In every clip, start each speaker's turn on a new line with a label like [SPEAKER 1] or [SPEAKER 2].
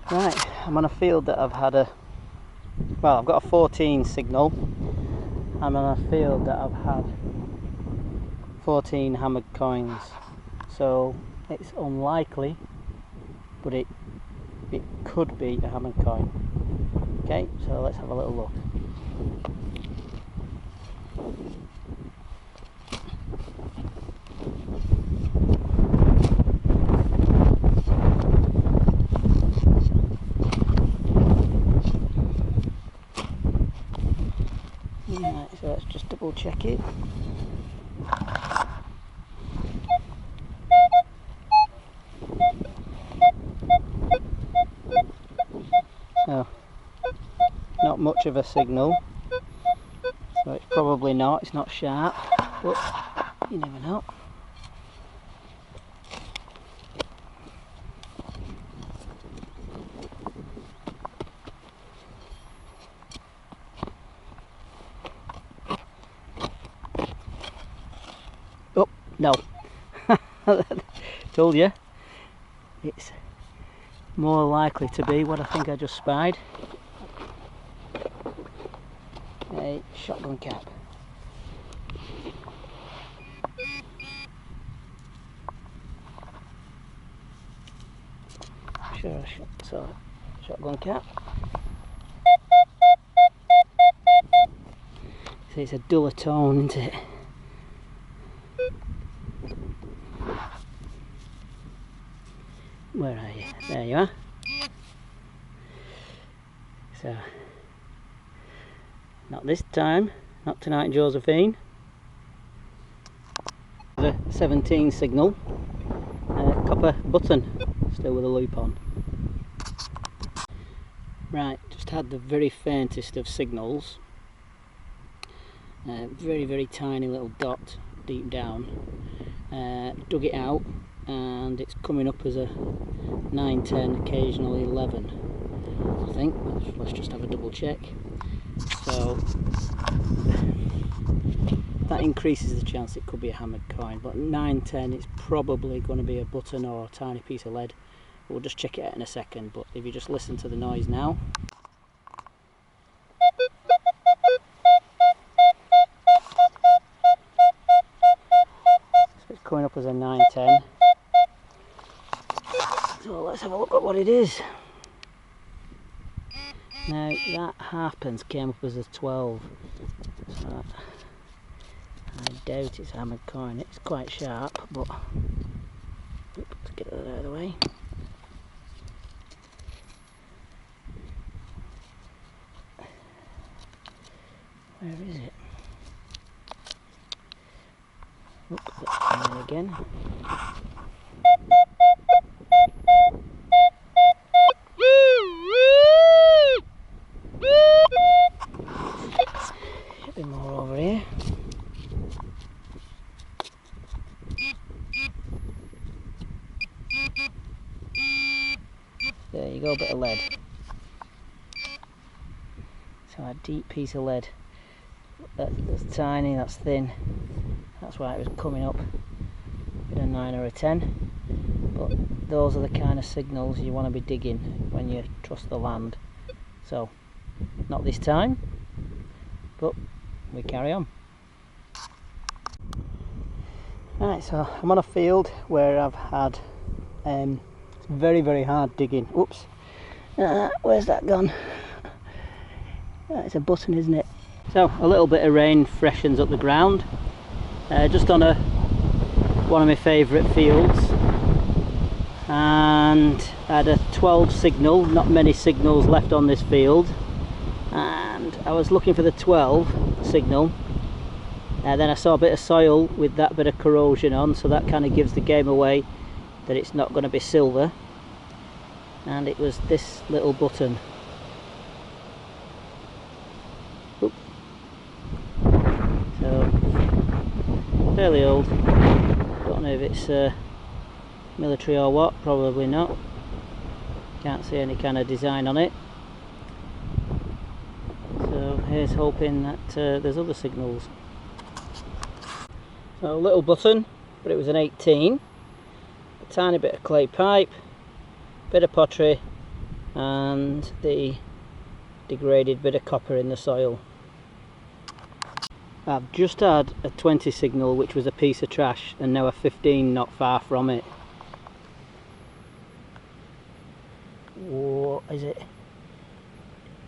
[SPEAKER 1] Right, I'm on a field that I've had I've got a 14 signal. I'm on a field that I've had 14 hammered coins. So it's unlikely, but it could be a hammered coin. Okay, so let's have a little look. Right, so let's just double check it. So, not much of a signal, so it's probably not, it's not sharp, but you never know. Oh, no. Told you. It's more likely to be what I think I just spied. A shotgun cap. Sure, so shotgun cap. So it's a duller tone, isn't it? Where are you? There you are. So, not this time, not tonight, Josephine. The 17 signal, copper button, still with a loop on. Right, just had the very faintest of signals. Very, very tiny little dot deep down. Dug it out, and it's coming up as a 9, 10, occasionally 11. I think. Let's just have a double check. So that increases the chance it could be a hammered coin, but 9, 10 it's probably going to be a button or a tiny piece of lead. We'll just check it out in a second, but if you just listen to the noise now. So it's coming up as a 9, 10. So let's have a look at what it is. Now that halfpence came up as a 12, so I doubt it's a hammered coin. It's quite sharp, but let's get that out of the way. Where is it? Look, that's there again. More over here. There you go, a bit of lead. So a deep piece of lead. That's tiny, that's thin. That's why it was coming up with a 9 or a 10. But those are the kind of signals you want to be digging when you trust the land. So, not this time, but we carry on. Right, so I'm on a field where I've had it's very, very hard digging. Oops, where's that gone? It's a button, isn't it? So a little bit of rain freshens up the ground. Just on one of my favourite fields, and I had a 12 signal. Not many signals left on this field, and I was looking for the 12 signal. Then I saw a bit of soil with that bit of corrosion on, so that kind of gives the game away that it's not going to be silver, and it was this little button. Oop. So fairly old, don't know if it's military or what, probably not. Can't see any kind of design on it. So here's hoping that there's other signals. So a little button, but it was an 18. A tiny bit of clay pipe, bit of pottery, and the degraded bit of copper in the soil. I've just had a 20 signal, which was a piece of trash, and now a 15 not far from it. What is it?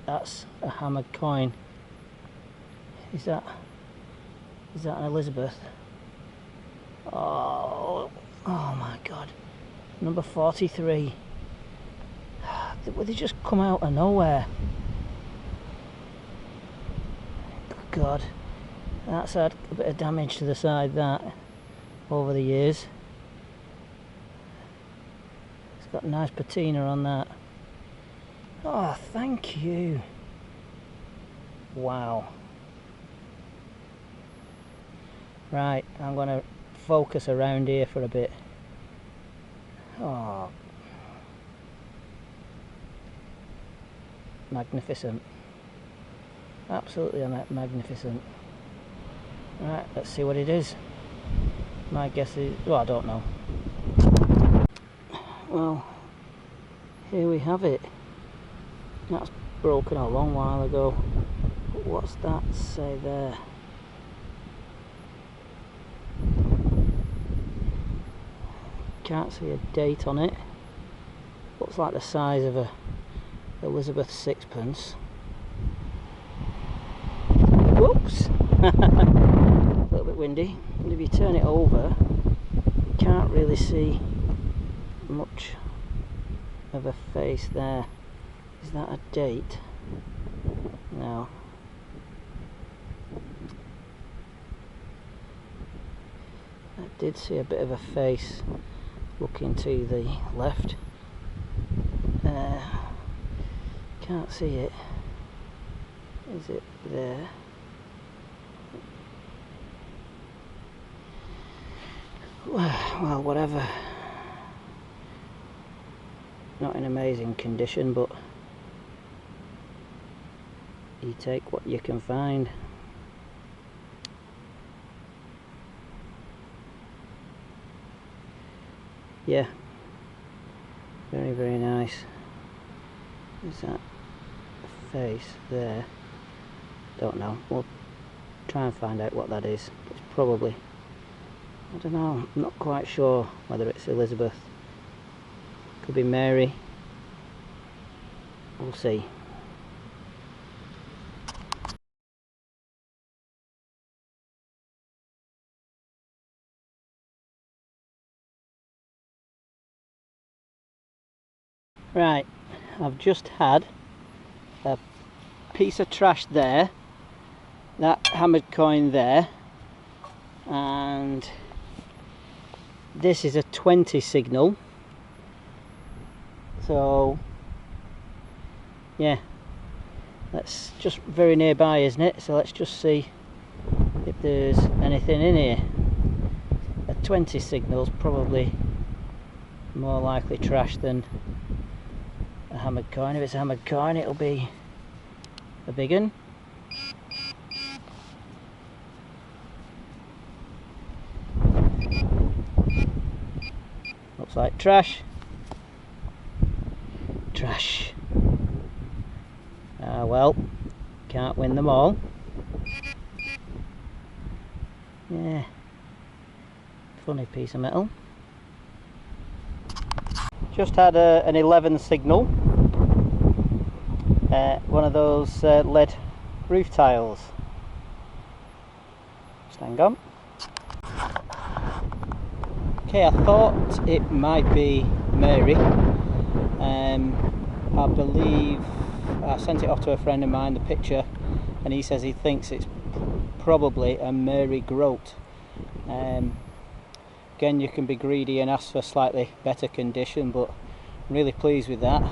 [SPEAKER 1] That's a hammered coin. Is that an Elizabeth? Oh my god. Number 43. They just come out of nowhere. Good god. That's had a bit of damage to the side, that, over the years. It's got a nice patina on that. Oh, thank you. Wow. Right, I'm going to focus around here for a bit. Oh. Magnificent. Absolutely magnificent. Right, let's see what it is. My guess is, well, I don't know. Well, here we have it. That's broken a long while ago. But what's that say there? Can't see a date on it. Looks like the size of a Elizabeth sixpence. Whoops! A little bit windy, and if you turn it over, you can't really see much of a face there. Is that a date? No. I did see a bit of a face looking to the left. Can't see it. Is it there? Well, whatever. Not in amazing condition, but you take what you can find. Yeah, very, very nice. Is that a face there? Don't know. We'll try and find out what that is. It's probably, I don't know, I'm not quite sure whether it's Elizabeth. Could be Mary. We'll see. Right, I've just had a piece of trash there, that hammered coin there, and this is a 20 signal. So yeah, that's just very nearby, isn't it? So let's just see if there's anything in here. A 20 signal's probably more likely trash than a hammered coin. If it's a hammered coin, it'll be a big one. Looks like trash. Trash. Ah well, can't win them all. Yeah, funny piece of metal. Just had an 11 signal, one of those lead roof tiles. Just hang on. Okay, I thought it might be Mary. I believe I sent it off to a friend of mine, the picture, and he says he thinks it's probably a Mary Groat. Again, you can be greedy and ask for slightly better condition, but I'm really pleased with that.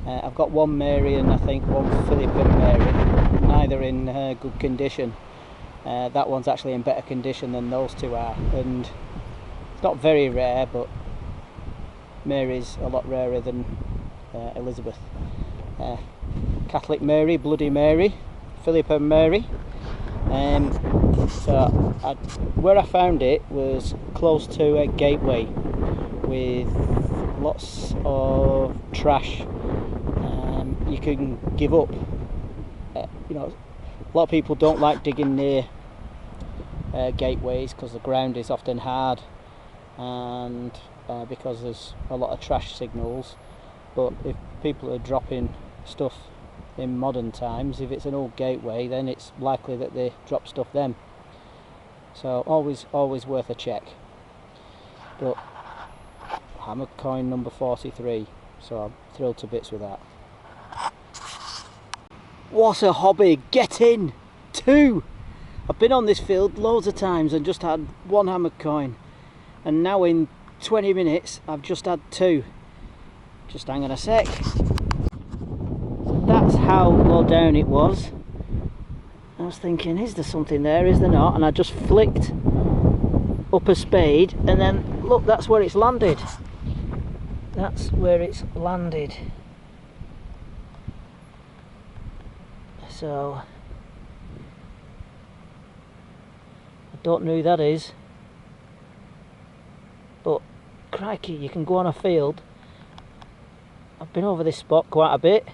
[SPEAKER 1] I've got one Mary and I think one Philippa Mary, neither in good condition. That one's actually in better condition than those two are, and it's not very rare, but Mary's a lot rarer than Elizabeth. Catholic Mary, Bloody Mary, Philippa Mary. So where I found it was close to a gateway with lots of trash you can give up. You know, a lot of people don't like digging near gateways because the ground is often hard, and because there's a lot of trash signals. But if people are dropping stuff in modern times, if it's an old gateway, then it's likely that they drop stuff then. So always worth a check. But hammer coin number 43, so I'm thrilled to bits with that. What a hobby! Get in! 2! I've been on this field loads of times and just had 1 hammer coin, and now in 20 minutes I've just had 2. Just hang on a sec. So that's how low down it was. I was thinking, is there something there, is there not? And I just flicked up a spade, and then look, that's where it's landed. That's where it's landed. So I don't know who that is, but crikey, you can go on a field. I've been over this spot quite a bit.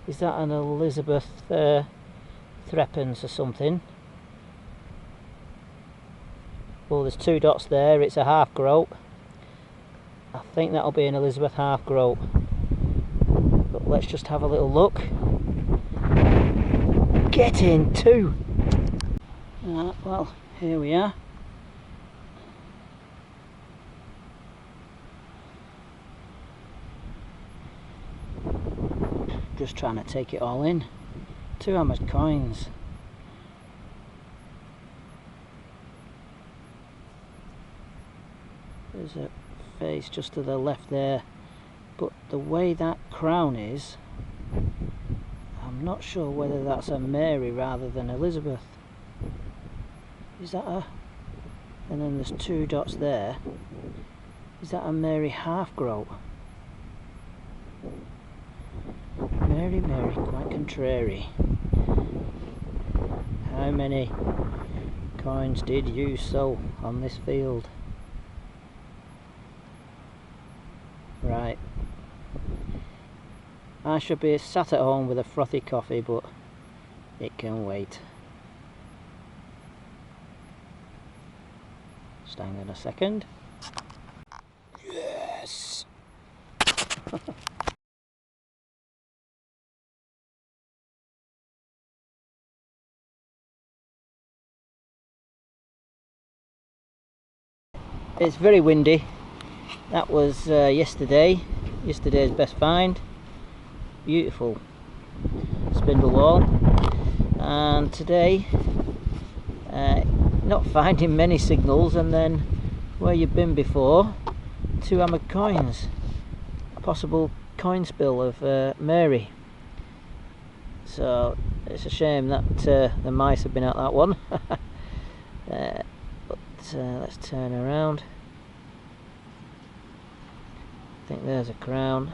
[SPEAKER 1] Is that an Elizabeth threepence or something? Well, there's 2 dots there. It's a half groat. I think that'll be an Elizabeth half groat. But let's just have a little look. Get in 2. Well, here we are. Just trying to take it all in. 2 hammered coins. There's a face just to the left there, but the way that crown is, I'm not sure whether that's a Mary rather than Elizabeth. Is that a... and then there's 2 dots there. Is that a Mary half groat? Mary, quite contrary. How many coins did you sow on this field? Right. I should be sat at home with a frothy coffee, but it can wait. Just hang on a second. Yes! It's very windy. That was yesterday's best find. Beautiful spindle wall. And today, not finding many signals, and then where you've been before, 2 hammered coins. Possible coin spill of Mary. So it's a shame that the mice have been at that one. Let's turn around. I think there's a crown.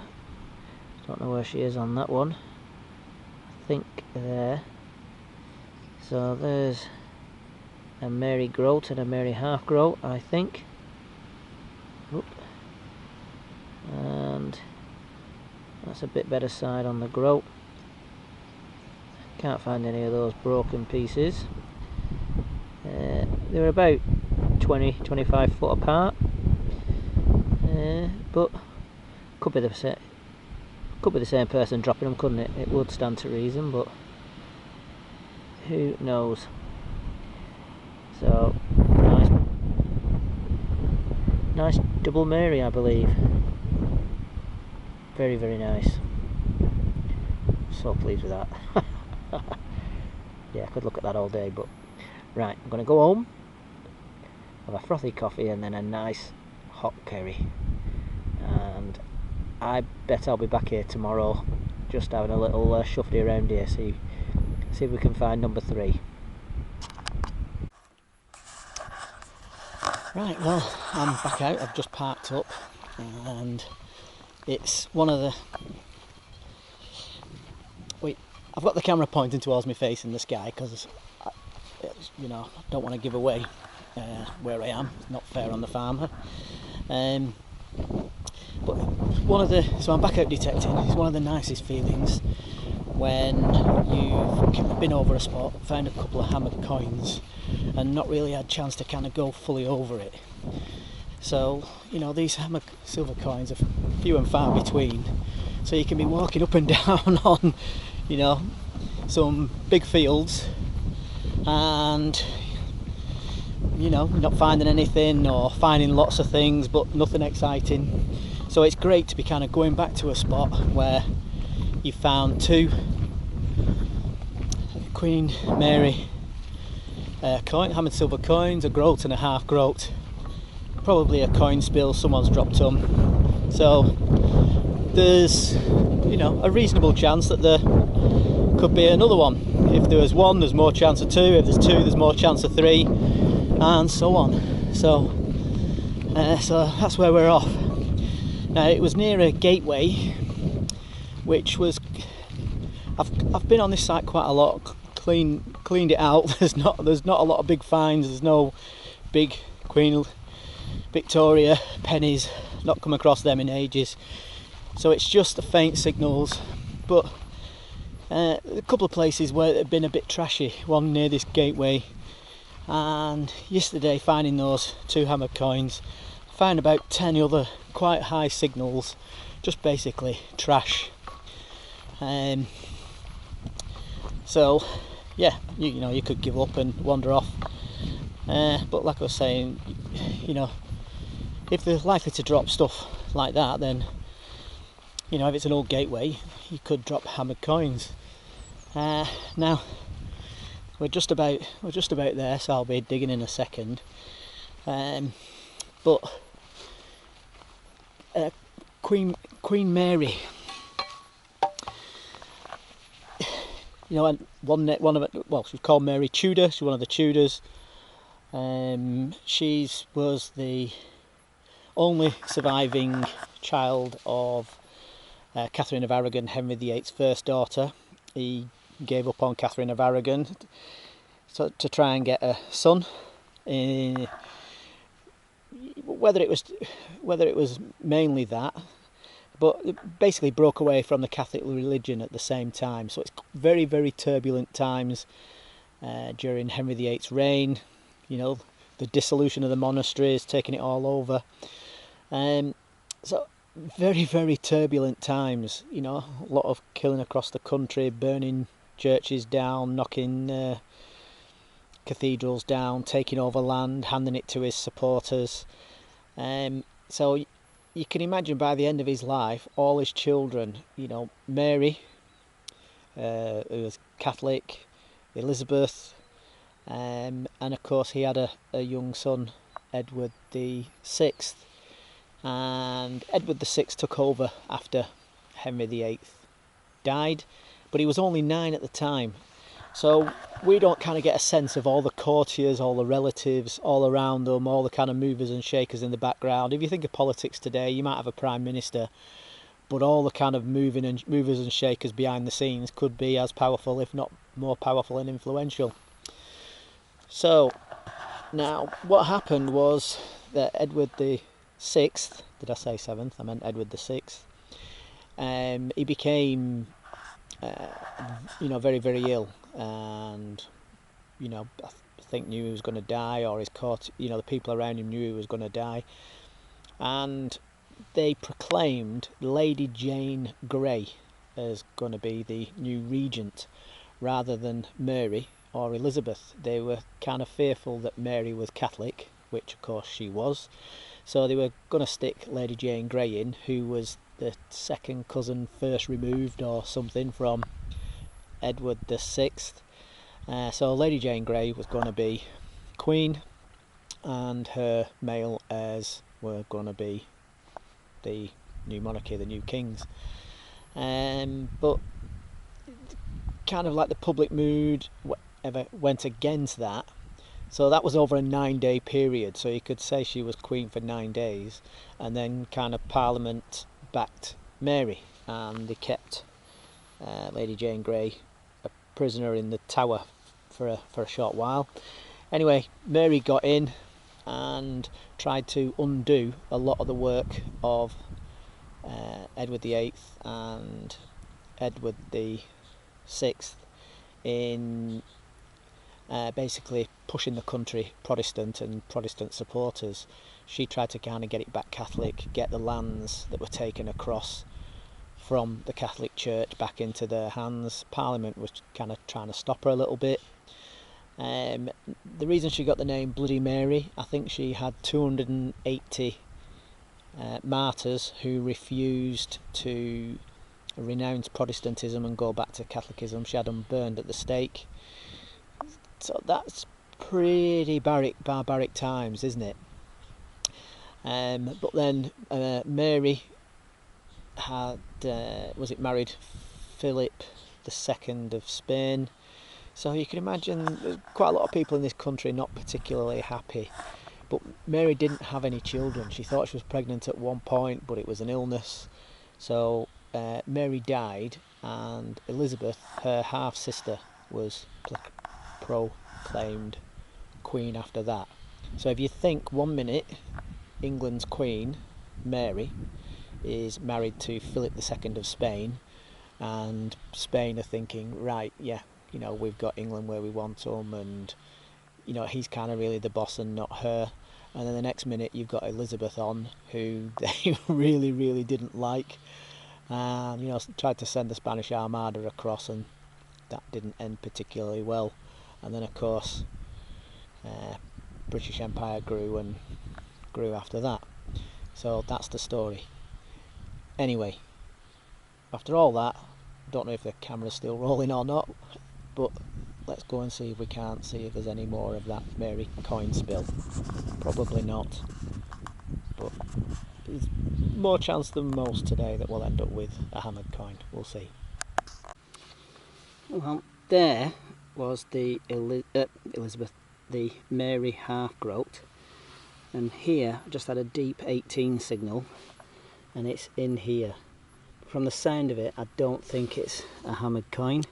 [SPEAKER 1] Don't know where she is on that one. I think there. So there's a Mary Groat and a Mary half groat, I think. Oop. And that's a bit better side on the groat. Can't find any of those broken pieces. They're about 20-25 foot apart, but could be the same person dropping them, couldn't it? It would stand to reason, but who knows? So nice double Mary, I believe. Very, very nice. So pleased with that. Yeah, I could look at that all day, but right, I'm going to go home, have a frothy coffee and then a nice hot curry, and I bet I'll be back here tomorrow just having a little shuffly around here, see if we can find number 3. Right, well, I'm back out. I've just parked up, and it's one of the... Wait, I've got the camera pointing towards my face in the sky because, you know, I don't want to give away where I am. It's not fair on the farmer.
[SPEAKER 2] But so I'm back out detecting. It's one of the nicest feelings when you've been over a spot, found a couple of hammered coins, and not really had a chance to kind of go fully over it. So, you know, these hammered silver coins are few and far between. So you can be walking up and down on, you know, some big fields and, you know, not finding anything or finding lots of things but nothing exciting. So it's great to be kind of going back to a spot where you found two Queen Mary hammered silver coins, a groat and a half groat. Probably a coin spill, someone's dropped them. So there's, you know, a reasonable chance that there could be another one. If there was one, there's more chance of two. If there's two, there's more chance of three, and so on. So that's where we're off. Now, it was near a gateway, which was, I've been on this site quite a lot, cleaned it out. There's not a lot of big finds. There's no big Queen Victoria pennies, not come across them in ages. So it's just the faint signals, but a couple of places where it had been a bit trashy. One near this gateway, and yesterday finding those two hammered coins, found about 10 other quite high signals, just basically trash. So yeah, you know, you could give up and wander off, but like I was saying, you know, if they're likely to drop stuff like that, then, you know, if it's an old gateway, you could drop hammered coins. Now we're just about there, so I'll be digging in a second. But Queen Mary, you know, one of it. Well, she's called Mary Tudor. She's one of the Tudors. She was the only surviving child of Catherine of Aragon, Henry VIII's first daughter. He gave up on Catherine of Aragon to try and get a son. Whether it was mainly that, but it basically broke away from the Catholic religion at the same time. So it's very, very turbulent times during Henry VIII's reign. You know, the dissolution of the monasteries, taking it all over. So very, very turbulent times. You know, a lot of killing across the country, burning churches down, knocking cathedrals down, taking over land, handing it to his supporters. So you can imagine by the end of his life, all his children, you know, Mary, who was Catholic, Elizabeth, and of course he had a young son, Edward VI. And Edward VI took over after Henry VIII died, but he was only 9 at the time. So we don't kind of get a sense of all the courtiers, all the relatives, all around them, all the kind of movers and shakers in the background. If you think of politics today, you might have a prime minister, but all the kind of movers and shakers behind the scenes could be as powerful, if not more powerful and influential. So now what happened was that Edward VI, did I say 7th? I meant Edward VI. He became you know, very, very ill, and, you know, I think knew he was going to die, or his court, you know, the people around him knew he was going to die, and they proclaimed Lady Jane Grey as going to be the new regent rather than Mary or Elizabeth. They were kind of fearful that Mary was Catholic, which of course she was, so they were going to stick Lady Jane Grey in, who was the second cousin first removed or something from Edward VI. So Lady Jane Grey was going to be Queen, and her male heirs were going to be the new monarchy, the new kings. But kind of like the public mood went against that. So that was over a 9-day period. So you could say she was Queen for 9 days, and then kind of Parliament backed Mary, and they kept Lady Jane Grey a prisoner in the Tower for a short while. Anyway, Mary got in and tried to undo a lot of the work of Edward VIII and Edward VI in basically pushing the country Protestant and Protestant supporters. She tried to kind of get it back Catholic, get the lands that were taken across from the Catholic Church back into their hands. Parliament was kind of trying to stop her a little bit. The reason she got the name Bloody Mary, I think she had 280 martyrs who refused to renounce Protestantism and go back to Catholicism. She had them burned at the stake. So that's pretty barbaric times, isn't it? But then Mary had married Philip II of Spain. So you can imagine there's quite a lot of people in this country not particularly happy. But Mary didn't have any children. She thought she was pregnant at one point, but it was an illness. So Mary died, and Elizabeth, her half-sister, was proclaimed queen after that. So if you think 1 minute England's queen, Mary, is married to Philip II of Spain, and Spain are thinking, right, yeah, you know, we've got England where we want them, and you know, he's kind of really the boss and not her. And then the next minute you've got Elizabeth on, who they really didn't like, and you know, tried to send the Spanish Armada across, and that didn't end particularly well. And then of course British Empire grew and grew after that. So that's the story. Anyway, after all that, don't know if the camera's still rolling or not, but let's go and see if we can't see if there's any more of that Mary coin spill. Probably not, but there's more chance than most today that we'll end up with a hammered coin. We'll see.
[SPEAKER 1] Well, there was the Elizabeth, the Mary half groat, and here I just had a deep 18 signal, and it's in here. From the sound of it, I don't think it's a hammered coin,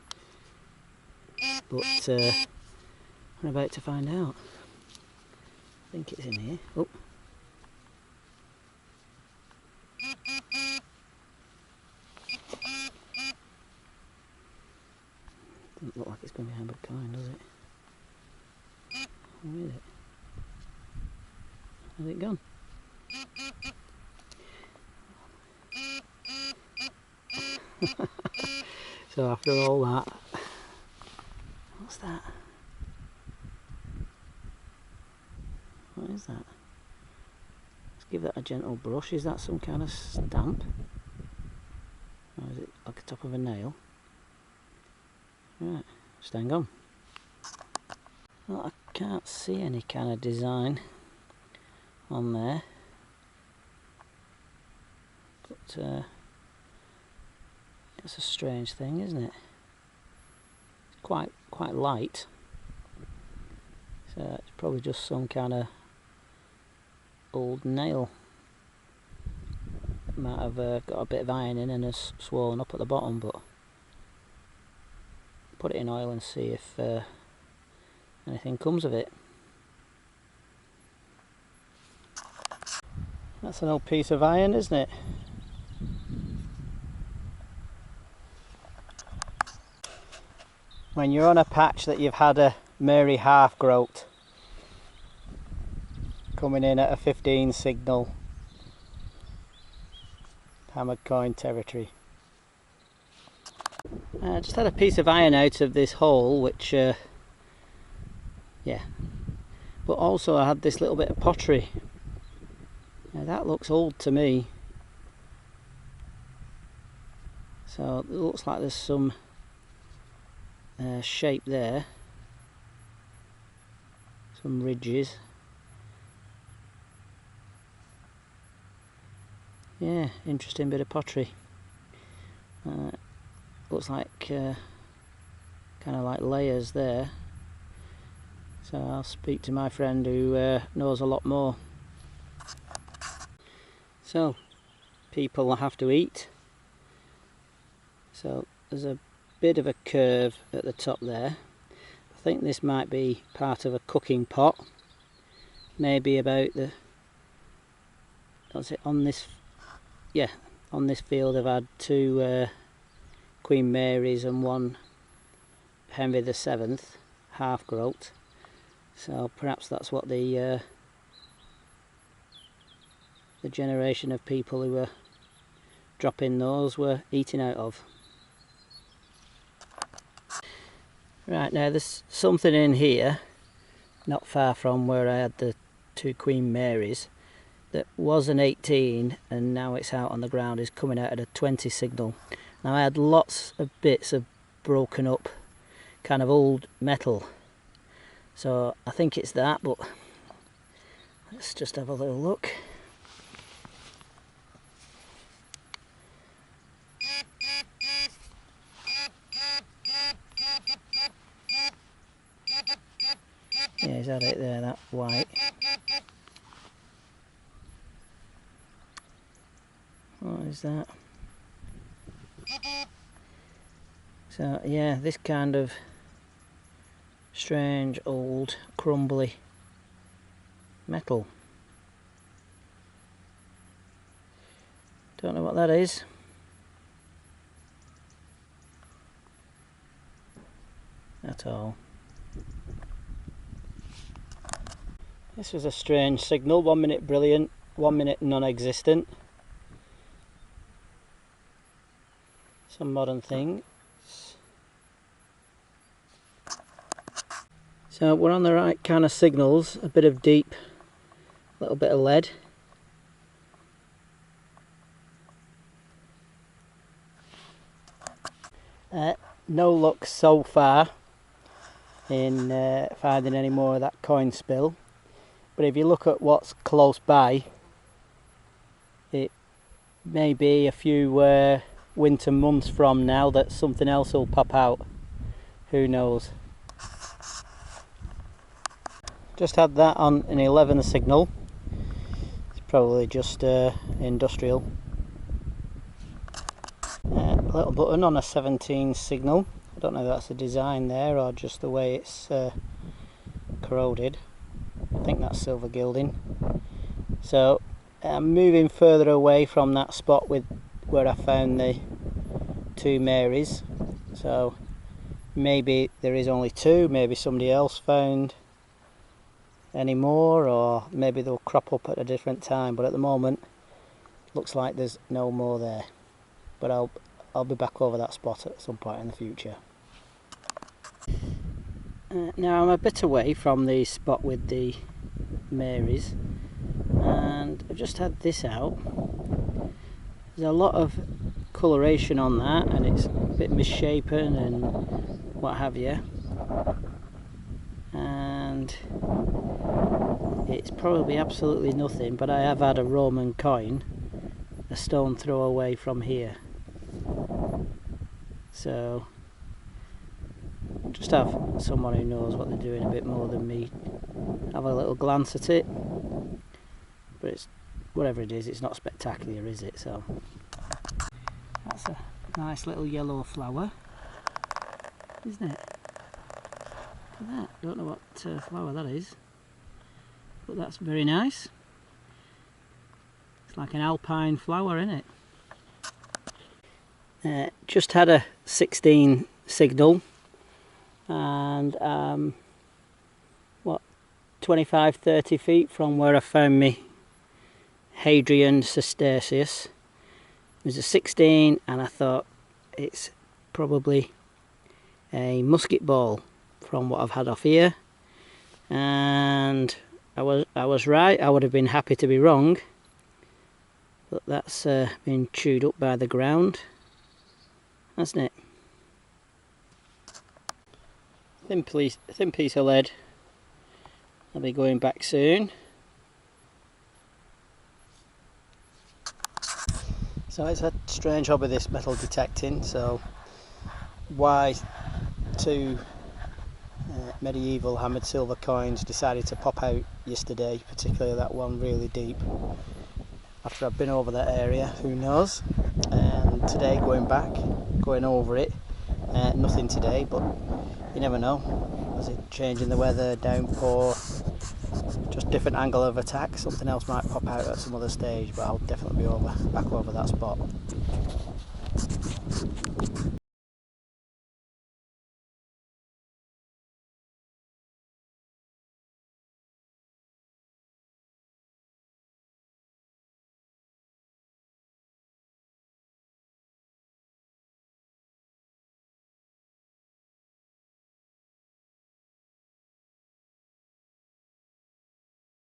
[SPEAKER 1] but we're about to find out. I think it's in here. Oh. Doesn't look like it's going to be a hammered coin, does it? Where is it? Has it gone? So after all that, what's that? What is that? Let's give that a gentle brush. Is that some kind of stamp? Or is it like the top of a nail? Right, just hang on. Well, I can't see any kind of design on there, but it's a strange thing, isn't it? It's quite light, so it's probably just some kind of old nail. It might have got a bit of iron in and has swollen up at the bottom, but put it in oil and see if anything comes of it. That's an old piece of iron, isn't it? When you're on a patch that you've had a Mary half groat coming in at a 15 signal, hammered coin territory. I just had a piece of iron out of this hole, which yeah, but also I had this little bit of pottery. Now that looks old to me, so it looks like there's some shape there, some ridges. Yeah, interesting bit of pottery. Looks like kind of like layers there, so I'll speak to my friend who knows a lot more. So people have to eat, so there's a bit of a curve at the top there. I think this might be part of a cooking pot, maybe about the, what's it on this, yeah, on this field I've had 2 Queen Marys and 1 Henry VII, half Groat. So perhaps that's what the generation of people who were dropping those were eating out of. Right, now there's something in here, not far from where I had the 2 Queen Marys, that was an 18 and now it's out on the ground, is coming out at a 20 signal. Now I had lots of bits of broken up kind of old metal, so I think it's that, but let's just have a little look. Yeah, is that it there, that white? What is that? So yeah, this kind of strange old crumbly metal. Don't know what that is. At all. This was a strange signal, 1 minute brilliant, 1 minute non-existent. Some modern thing. So we're on the right kind of signals, a bit of deep, a little bit of lead. No luck so far in finding any more of that coin spill, but if you look at what's close by, it may be a few winter months from now that something else will pop out. Who knows? Just had that on an 11 signal. It's probably just industrial. A little button on a 17 signal. I don't know if that's a design there or just the way it's corroded. I think that's silver gilding. So I'm moving further away from that spot with where I found the 2 Marys. So maybe there is only 2, maybe somebody else found any more, or maybe they'll crop up at a different time, but at the moment looks like there's no more there. But I'll be back over that spot at some point in the future. Now I'm a bit away from the spot with the Marys, and I've just had this out. There's a lot of coloration on that, and it's a bit misshapen and what have you. And it's probably absolutely nothing, but I have had a Roman coin a stone throw away from here. So just have someone who knows what they're doing a bit more than me have a little glance at it. But it's whatever it is, it's not spectacular, is it? So that's a nice little yellow flower, isn't it? Look at that. Don't know what flower that is, but that's very nice. It's like an alpine flower, isn't it? Just had a 16 signal, and what, 25-30 feet from where I found me Hadrian Cistercius. It was a 16, and I thought it's probably a musket ball from what I've had off here, and I was right. I would have been happy to be wrong, but that's been chewed up by the ground, hasn't it? Thin piece of lead. I'll be going back soon. So it's a strange hobby, this metal detecting. So why 2 medieval hammered silver coins decided to pop out yesterday, particularly that one really deep, after I've been over that area, who knows. And today going over it, nothing today, but you never know. Was it changing the weather, downpour,
[SPEAKER 2] just different angle of attack. Something else might pop out at some other stage, but I'll definitely be back over that spot.